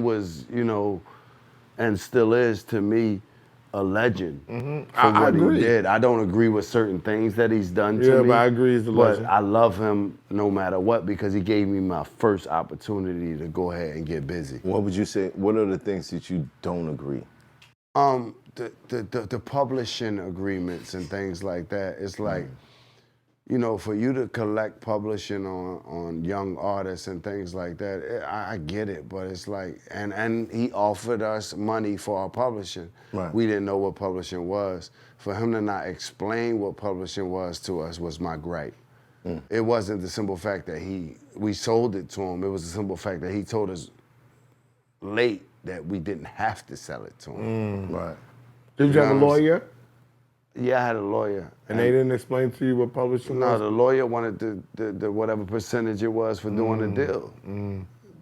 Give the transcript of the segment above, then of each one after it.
was, you know, and still is to me, a legend for I what agree. he did. I don't agree with certain things that he's done to me. Yeah, but I agree he's a legend. But I love him no matter what because he gave me my first opportunity to go ahead and get busy. What would you say? What are the things that you don't agree? The publishing agreements and things like that. It's like, you know, for you to collect publishing on young artists and things like that, I get it, but it's like, and he offered us money for our publishing. Right. We didn't know what publishing was. For him to not explain what publishing was to us was my gripe. It wasn't the simple fact that we sold it to him. It was the simple fact that he told us late that we didn't have to sell it to him. Right. Did you have a lawyer? Yeah, I had a lawyer. And they didn't explain to you what publishing was? No, the lawyer wanted the whatever percentage it was for doing the deal.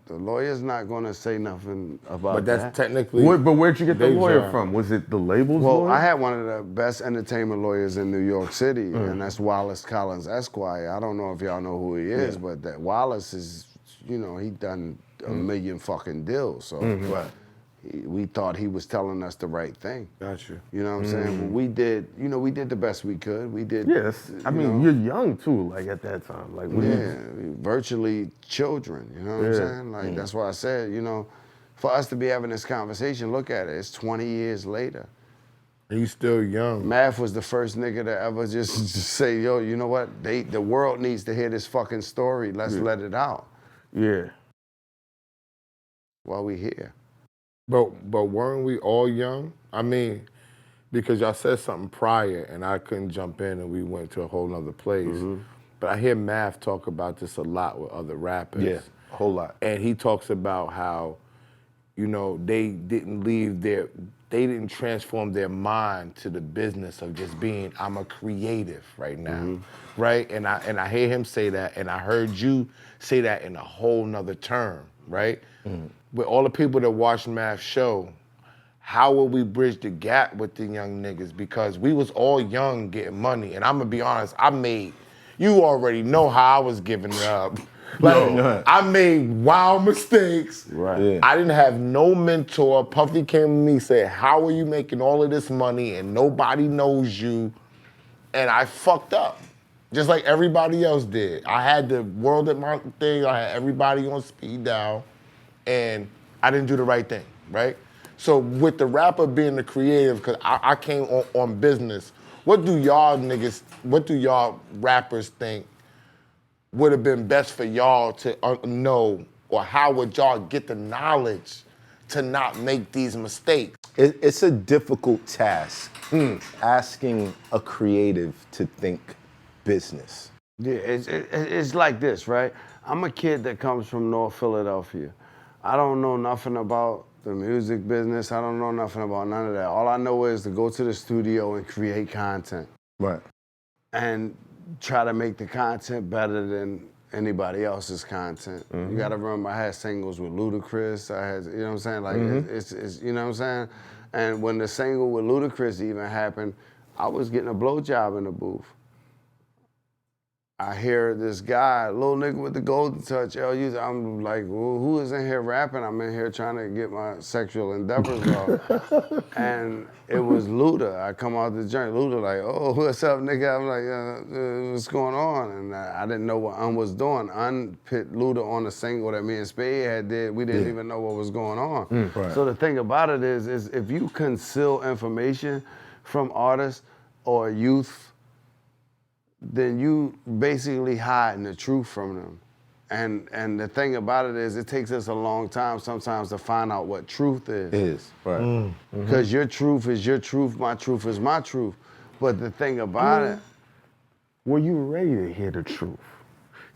The lawyer's not going to say nothing about But that's that. technically. But where'd you get the lawyer Deja. from? Was it the label's Well, lawyer? I had one of the best entertainment lawyers in New York City, and that's Wallace Collins Esquire. I don't know if y'all know who he is, but that Wallace is, you know, he done a million fucking deals. So we thought he was telling us the right thing. Gotcha. You know what I'm saying? But we did, you know, we did the best we could. We did. Yes. I mean, you're young too, like at that time. Like, what virtually children, you know what I'm saying? Like, that's why I said, you know, for us to be having this conversation, look at it, it's 20 years later. And you still young. Math was the first nigga to ever just say, yo, you know what? The world needs to hear this fucking story. Let's let it out Yeah. while we here. But weren't we all young? I mean, because y'all said something prior and I couldn't jump in and we went to a whole nother place. But I hear Math talk about this a lot with other rappers. Yeah, a whole lot. And he talks about how, you know, they didn't transform their mind to the business of just being, I'm a creative right now, right? And I hear him say that, and I heard you say that in a whole nother term, right? With all the people that watch Math's show, how will we bridge the gap with the young niggas? Because we was all young getting money, and I'm gonna be honest, you already know how I was giving it up. Like, I made wild mistakes. Right. Yeah. I didn't have no mentor. Puffy came to me and said, how are you making all of this money and nobody knows you? And I fucked up, just like everybody else did. I had the world at my thing. I had everybody on speed dial, and I didn't do the right thing, right? So with the rapper being the creative, because I came on business, what do y'all rappers think would have been best for y'all to know, or how would y'all get the knowledge to not make these mistakes? It's a difficult task asking a creative to think business. Yeah, it's like this, right? I'm a kid that comes from North Philadelphia. I don't know nothing about the music business. I don't know nothing about none of that. All I know is to go to the studio and create content. Right. And try to make the content better than anybody else's content. You gotta remember, I had singles with Ludacris. I had, you know what I'm saying? Like, it's you know what I'm saying? And when the single with Ludacris even happened, I was getting a blowjob in the booth. I hear this guy, little nigga with the golden touch, I'm like, well, who is in here rapping? I'm in here trying to get my sexual endeavors off. And it was Luda. I come out the joint, Luda like, oh, what's up, nigga? I'm like, what's going on? And I didn't know what Un was doing. Un put Luda on the single that me and Spade had did. We didn't even know what was going on. Right. So the thing about it is if you conceal information from artists or youth, then you basically hiding the truth from them. And the thing about it is, it takes us a long time sometimes to find out what truth is. Right. Because your truth is your truth, my truth is my truth. But the thing about it, Were you ready to hear the truth?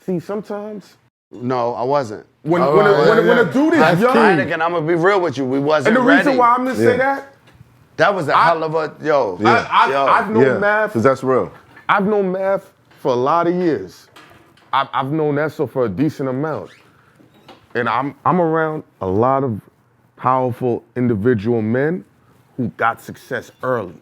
See, sometimes no, I wasn't. when a dude is young, And I'm gonna be real with you, we wasn't and the ready. reason why I'm gonna say that was a hell of a, I've known Math. Because that's real. I've known Math for a lot of years. I've known Esso for a decent amount. And I'm around a lot of powerful individual men who got success early.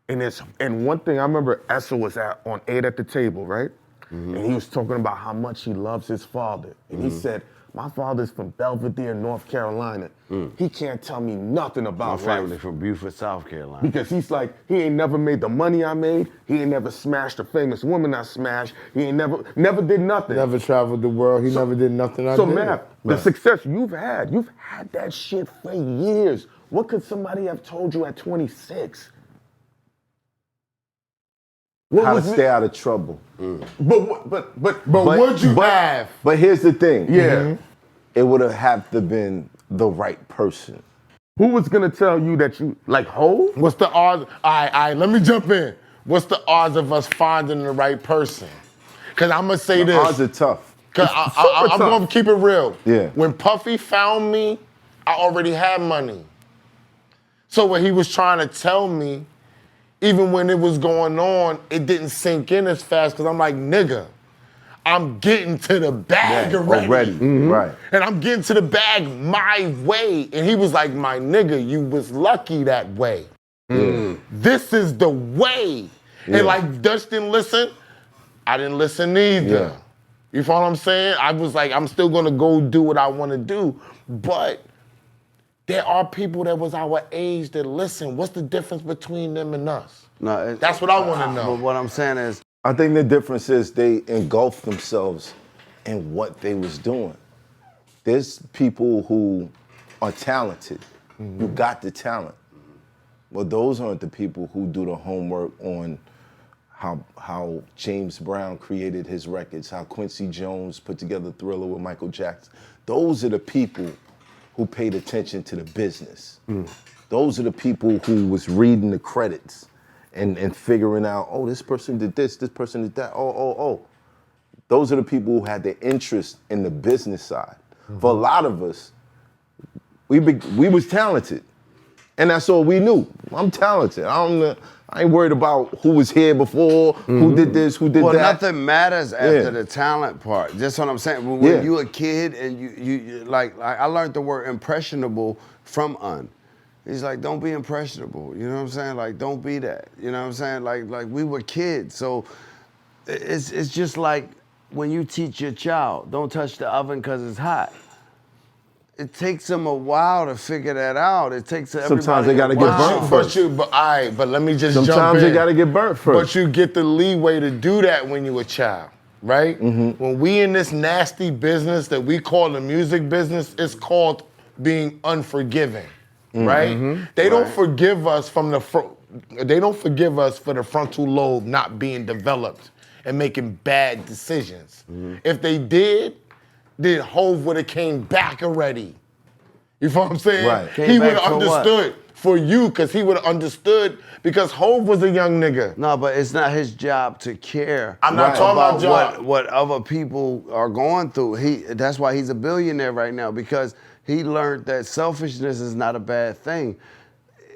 And one thing I remember, Esso was on 8 at the table, right? And he was talking about how much he loves his father. And he said, my father's from Belvedere, North Carolina. He can't tell me nothing My about family life. from Beaufort, South Carolina. Because he's like, he ain't never made the money I made. He ain't never smashed a famous woman I smashed. He ain't never did nothing. Never traveled the world. He never did nothing I So, did. man, the success you've had that shit for years. What could somebody have told you at 26? How to stay out of trouble. But would you have? But here's the thing. Yeah. It would have to been the right person. Who was gonna tell you that you like Hov? What's the odds? All right, let me jump in. What's the odds of us finding the right person? Because I'm going to say The this. odds are tough. Because I'm going to keep it real. Yeah. When Puffy found me, I already had money. So what he was trying to tell me, even when it was going on, it didn't sink in as fast because I'm like, nigga, I'm getting to the bag already. Right. And I'm getting to the bag my way. And he was like, my nigga, you was lucky that way. This is the way. And like Dutch didn't listen, I didn't listen either. Yeah. You follow what I'm saying? I was like, I'm still gonna go do what I wanna do. But there are people that was our age that listen. What's the difference between them and us? No, That's what I wanna know. But what I'm saying is, I think the difference is they engulfed themselves in what they was doing. There's people who are talented, who got the talent. Well, those aren't the people who do the homework on how James Brown created his records, how Quincy Jones put together Thriller with Michael Jackson. Those are the people who paid attention to the business. Those are the people who was reading the credits and figuring out, oh, this person did this person did that, oh. Those are the people who had the interest in the business side. For a lot of us, we was talented. And that's all we knew. I'm talented. I ain't worried about who was here before, who did this, who did that. well, nothing matters after the talent part. That's what I'm saying. When you a kid and you like I learned the word impressionable from Un. He's like, don't be impressionable. You know what I'm saying? Like, don't be that. You know what I'm saying? Like we were kids. So it's just like when you teach your child, don't touch the oven because it's hot. It takes them a while to figure that out. It takes everybody. Sometimes they gotta get burnt first. But let me just jump in. Sometimes they gotta get burnt first. But you get the leeway to do that when you're a child, right? When we in this nasty business that we call the music business, it's called being unforgiving, right? They don't forgive us from they don't forgive us for the frontal lobe not being developed and making bad decisions. If they did, then Hov would have came back already. You feel what I'm saying? Right. Came He would back have for what? understood for you, because he would have understood because Hov was a young nigga. No, but it's not his job to care. I'm not talking about job. What other people are going through. That's why he's a billionaire right now, because he learned that selfishness is not a bad thing.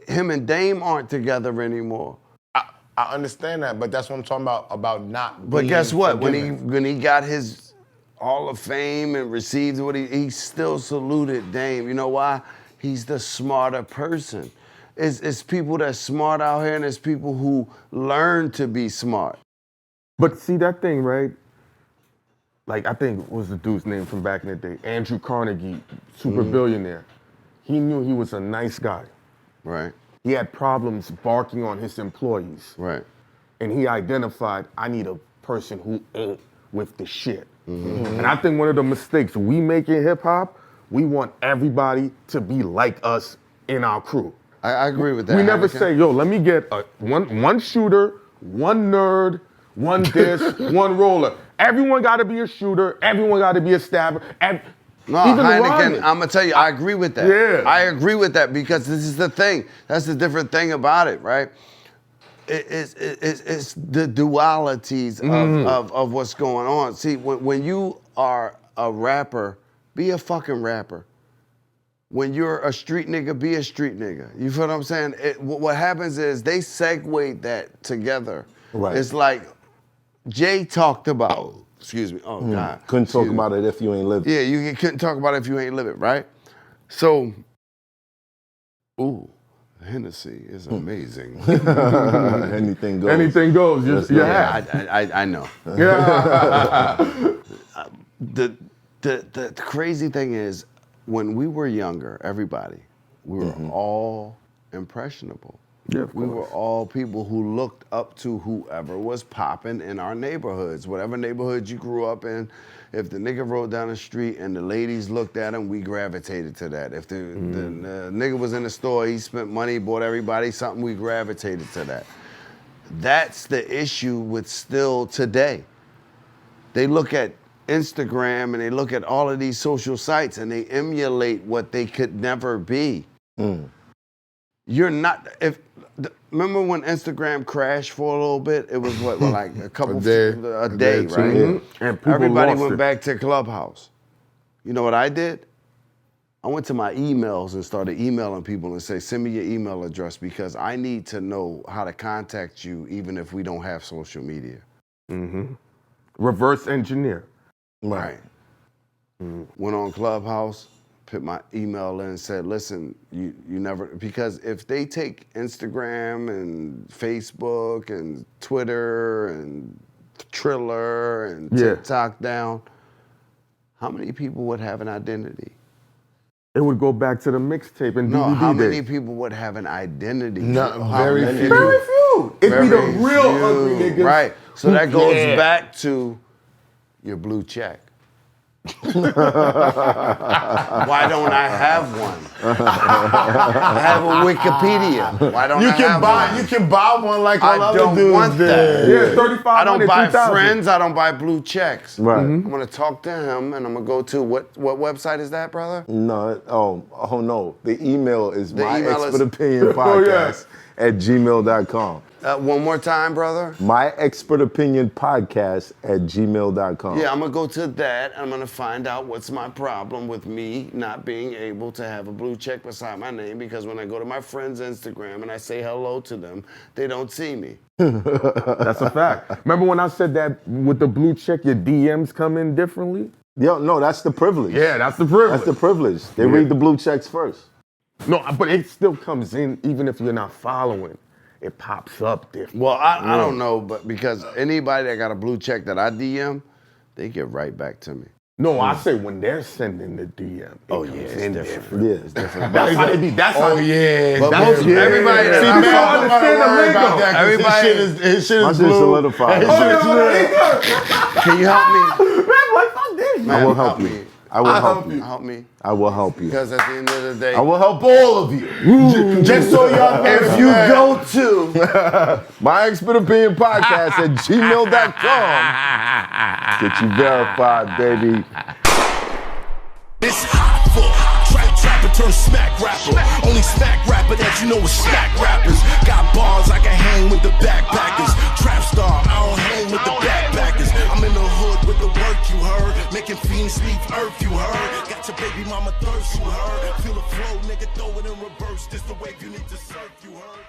Him and Dame aren't together anymore. I understand that, but that's what I'm talking about not But being guess what? forgiving. When he got his Hall of Fame and received what he still saluted Dame. You know why? He's the smarter person. It's people that's smart out here, and it's people who learn to be smart. But see that thing, right? Like, I think, what was the dude's name from back in the day? Andrew Carnegie, super billionaire. He knew he was a nice guy. Right, He had problems barking on his employees. right. And he identified, I need a person who ain't with the shit. And I think one of the mistakes we make in hip hop, we want everybody to be like us in our crew. I agree with that. We never Anakin. say, yo, let me get one shooter, one nerd, one this, one roller. Everyone got to be a shooter. Everyone got to be a stabber. No, Even Heineken, Rodman. I'm gonna tell you, I agree with that. Yeah. I agree with that, because this is the thing. That's the different thing about it, right? It's the dualities of what's going on. See, when you are a rapper, be a fucking rapper. When you're a street nigga, be a street nigga. You feel what I'm saying? What happens is they segue that together. Right. It's like Jay talked about, excuse me, oh God. Couldn't talk Excuse me. about it if you ain't lived. Yeah, you couldn't talk about it if you ain't live it, right? So, ooh, Hennessy is amazing. Anything goes. Anything goes. You're Yeah, happy. I know. Yeah. The crazy thing is, when we were younger, everybody, we were all impressionable. Yeah, of we were course. all people who looked up to whoever was popping in our neighborhoods. Whatever neighborhood you grew up in, if the nigga rode down the street and the ladies looked at him, we gravitated to that. If the nigga was in the store, he spent money, bought everybody something, we gravitated to that. That's the issue with still today. They look at Instagram and they look at all of these social sites and they emulate what they could never be. You're not, remember when Instagram crashed for a little bit? It was what, like a couple, a day, right? And people Everybody lost went it. back to Clubhouse. You know what I did? I went to my emails and started emailing people and say, send me your email address because I need to know how to contact you even if we don't have social media. Reverse engineer. Right. Went on Clubhouse, put my email in and said, listen, you never, because if they take Instagram and Facebook and Twitter and Triller and TikTok down, how many people would have an identity? It would go back to the mixtape and No, DVD how many days. people would have an identity? No, How very many? few. Very few. It'd be the Very real few. ugly niggas. Right. So who that goes care. back to your blue check. Why don't I have one? I have a Wikipedia. Why don't I have one? You can buy one like all I other don't dudes want did. that. Yeah, 3,500, I don't buy 3,000. friends. I don't buy blue checks. Right. I'm gonna talk to him, and I'm gonna go to what website is that, brother? No, oh no. The email is The my email is- expert opinion podcast at gmail.com. One more time, brother. My expert opinion podcast at gmail.com. Yeah, I'm gonna go to that. I'm gonna find out what's my problem with me not being able to have a blue check beside my name because when I go to my friend's Instagram and I say hello to them, they don't see me. That's a fact. Remember when I said that with the blue check, your DMs come in differently? Yo, no, that's the privilege. Yeah, that's the privilege. That's the privilege. They read the blue checks first. No, but it still comes in even if you're not following. It pops up different. Well, I don't know, but because anybody that got a blue check that I DM, they get right back to me. No, I say when they're sending the DM. Oh yeah, it's different. Yeah. It's different. That's how they be. That's how they Yeah, But that's most everybody that See, I they don't follow- understand the worry about lingo. that 'cause Everybody- his shit My is shit's blue. solidified. Can you help me? I will help you. I will help you. Help me. I will help you. Because at the end of the day, I will help all of you. Just so y'all know. if you go to My expert opinion podcast at gmail.com. Get you verified, baby. It's hot for trapper turn smack rapper. Only smack rapper that you know is smack rappers. Got bars I can hang with the backpackers. Trap star, I don't hang with the backpackers. I'm in the hood with the work you heard. Making fiends leave earth you heard. Got your baby mama thirst you heard. Feel the flow, nigga, throw it in reverse. This the wave you need to surf you heard.